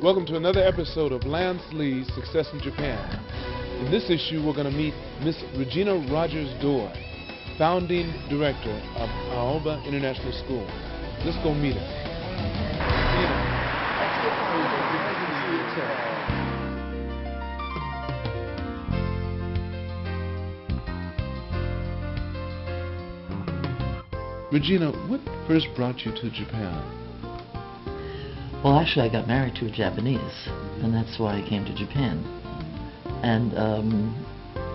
Welcome to another episode of Lance Lee's Success in Japan. In this issue, we're going to meet Miss Regina Rogers Doi, founding director of Aoba International School. Let's go meet her. Regina, what first brought you to Japan? Well, actually, I got married to a Japanese, and that's why I came to Japan. And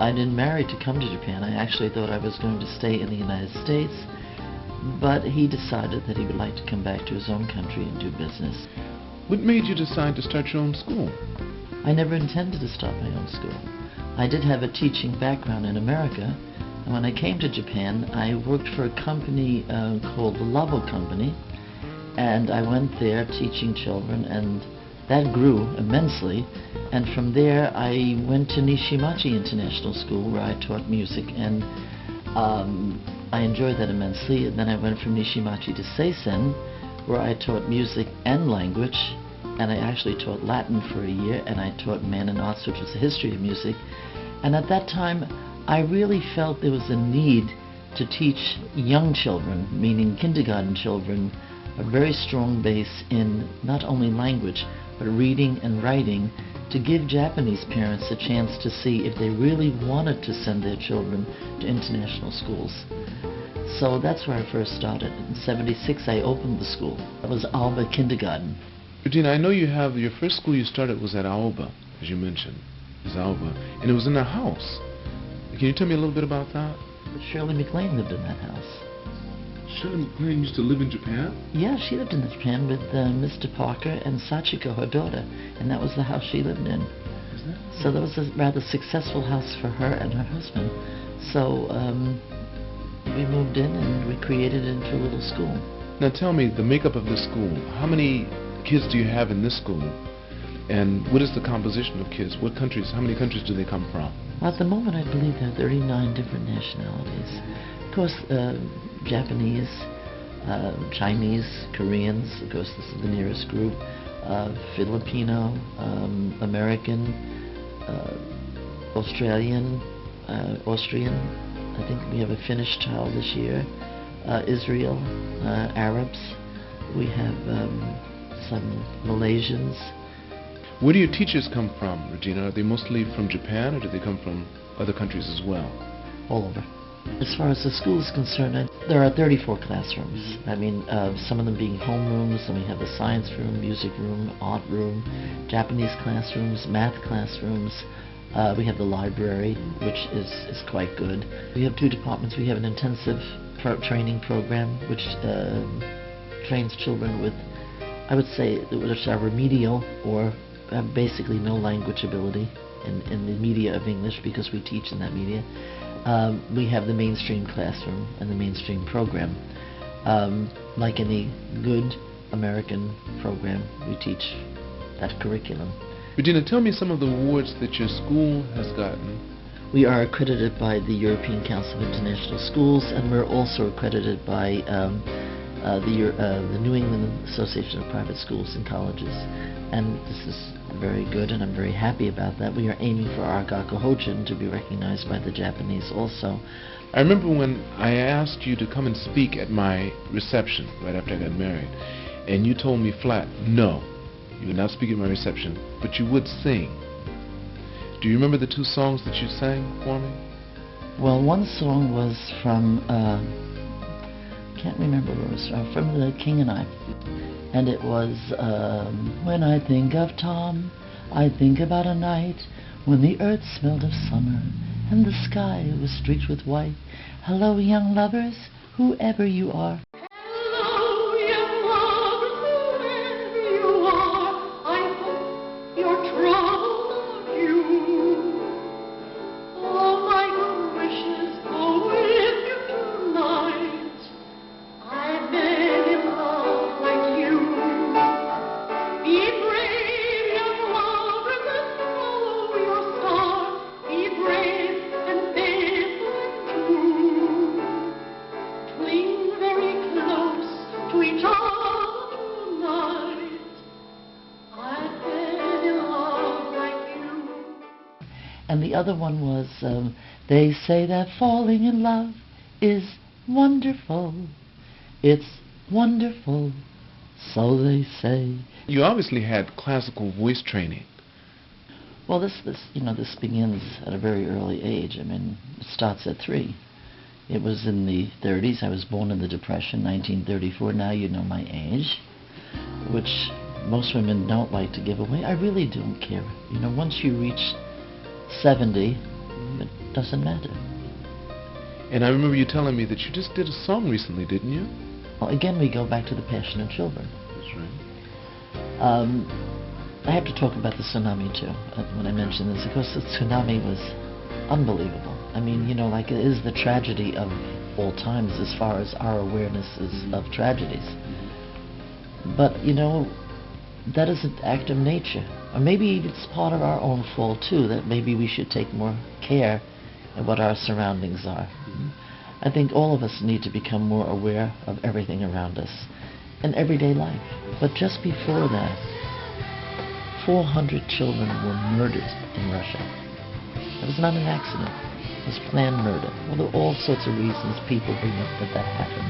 I didn't marry to come to Japan. I actually thought I was going to stay in the United States, but he decided that he would like to come back to his own country and do business. What made you decide to start your own school? I never intended to start my own school. I did have a teaching background in America, and when I came to Japan, I worked for a company called the Labo Company, and I went there teaching children, and that grew immensely. And from there, I went to Nishimachi International School, where I taught music, and I enjoyed that immensely. And then I went from Nishimachi to Seisen, where I taught music and language, and I actually taught Latin for a year, and I taught Mannin Arts, which was the history of music. And at that time, I really felt there was a need to teach young children, meaning kindergarten children, a very strong base in not only language, but reading and writing, to give Japanese parents a chance to see if they really wanted to send their children to international schools. So that's where I first started. In '76, I opened the school. It was Aoba Kindergarten. Regina, I know you have, your first school you started was at Aoba, as you mentioned, is Aoba, and it was in a house. Can you tell me a little bit about that? But Shirley MacLaine lived in that house. Shirley MacLaine used to live in Japan? Yeah, she lived in Japan with Mr. Parker and Sachiko, her daughter, and that was the house she lived in. Is that? So that was a rather successful house for her and her husband. So we moved in and we created it into a little school. Now tell me the makeup of this school. How many kids do you have in this school? And what is the composition of kids? What countries, how many countries do they come from? At the moment, I believe there are 39 different nationalities. Of course, Japanese, Chinese, Koreans, of course this is the nearest group, Filipino, American, Australian, Austrian. I think we have a Finnish child this year, Israel, Arabs. We have some Malaysians. Where do your teachers come from, Regina? Are they mostly from Japan, or do they come from other countries as well? All over. As far as the school is concerned, there are 34 classrooms. I mean, some of them being homerooms, and we have the science room, music room, art room, Japanese classrooms, math classrooms. We have the library, which is quite good. We have two departments. We have an intensive training program, which trains children with, I would say, which are remedial or have basically no language ability in the media of English, because we teach in that media. We have the mainstream classroom and the mainstream program. Like any good American program, we teach that curriculum. Regina, tell me some of the awards that your school has gotten. We are accredited by the European Council of International Schools, and we're also accredited by the New England Association of Private Schools and Colleges. And this is very good, and I'm very happy about that. We are aiming for our Gakuhojin to be recognized by the Japanese also. I remember when I asked you to come and speak at my reception right after I got married, and you told me flat, no, you would not speak at my reception, but you would sing. Do you remember the two songs that you sang for me? Well, one song was from, can't remember where it was from The King and I. And it was, when I think of Tom, I think about a night when the earth smelled of summer and the sky was streaked with white. Hello, young lovers, whoever you are. Hello, young lovers, whoever you are. I hope your troubles are few. All my good wishes go with you tonight. I've been in love like you. Be brave, young lovers, and follow your star. Be brave and faithful and true. Cling very close. other one was, they say that falling in love is wonderful. It's wonderful, so they say. You obviously had classical voice training. Well, this begins at a very early age. I mean, it starts at 3. It was in the 30s. I was born in the Depression, 1934. Now you know my age, which most women don't like to give away. I really don't care. You know, once you reach 70, it doesn't matter. And I remember you telling me that you just did a song recently, didn't you? Well, again, we go back to the passion in children. That's right. I have to talk about the tsunami, too, when I mention this. Of course, the tsunami was unbelievable. I mean, you know, like it is the tragedy of all times as far as our awareness is of tragedies. But, you know, that is an act of nature. Or maybe it's part of our own fault, too, that maybe we should take more care of what our surroundings are. I think all of us need to become more aware of everything around us in everyday life. But just before that, 400 children were murdered in Russia. It was not an accident. It was planned murder. Well, there are all sorts of reasons people bring up that happened.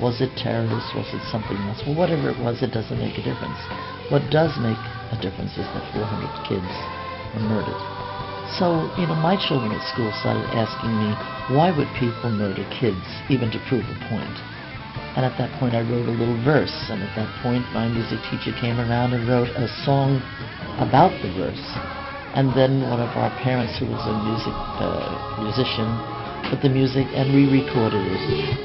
Was it terrorists? Was it something else? Well, whatever it was, it doesn't make a difference. What does make a difference is that 400 kids were murdered. So, you know, my children at school started asking me, why would people murder kids, even to prove a point? And at that point, I wrote a little verse. And at that point, my music teacher came around and wrote a song about the verse. And then one of our parents, who was a musician, put the music and we recorded it.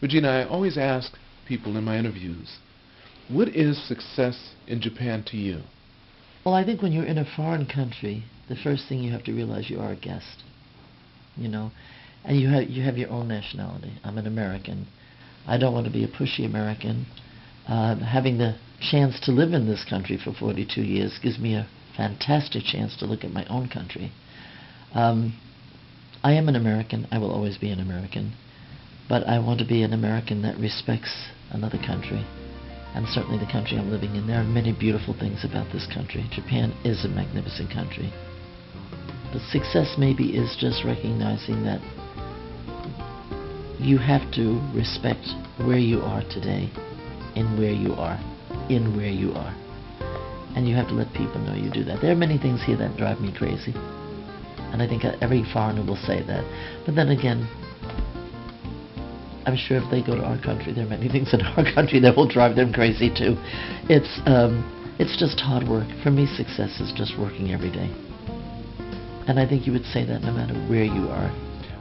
Regina, I always ask people in my interviews, what is success in Japan to you? Well, I think when you're in a foreign country, the first thing you have to realize you are a guest, you know, and you have your own nationality. I'm an American. I don't want to be a pushy American. Having the chance to live in this country for 42 years gives me a fantastic chance to look at my own country. I am an American. I will always be an American. But I want to be an American that respects another country, and certainly the country I'm living in. There are many beautiful things about this country. Japan is a magnificent country. But success maybe is just recognizing that you have to respect where you are today, in where you are, and you have to let people know you do that. There are many things here that drive me crazy, and I think every foreigner will say that. But then again, I'm sure if they go to our country, there are many things in our country that will drive them crazy too. It's just hard work. For me, success is just working every day. And I think you would say that no matter where you are.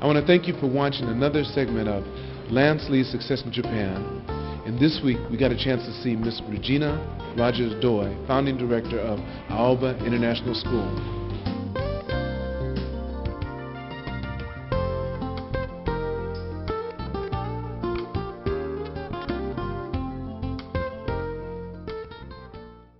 I want to thank you for watching another segment of Lance Lee's Success in Japan. And this week, we got a chance to see Miss Regina Rogers Doi, founding director of Aoba International School.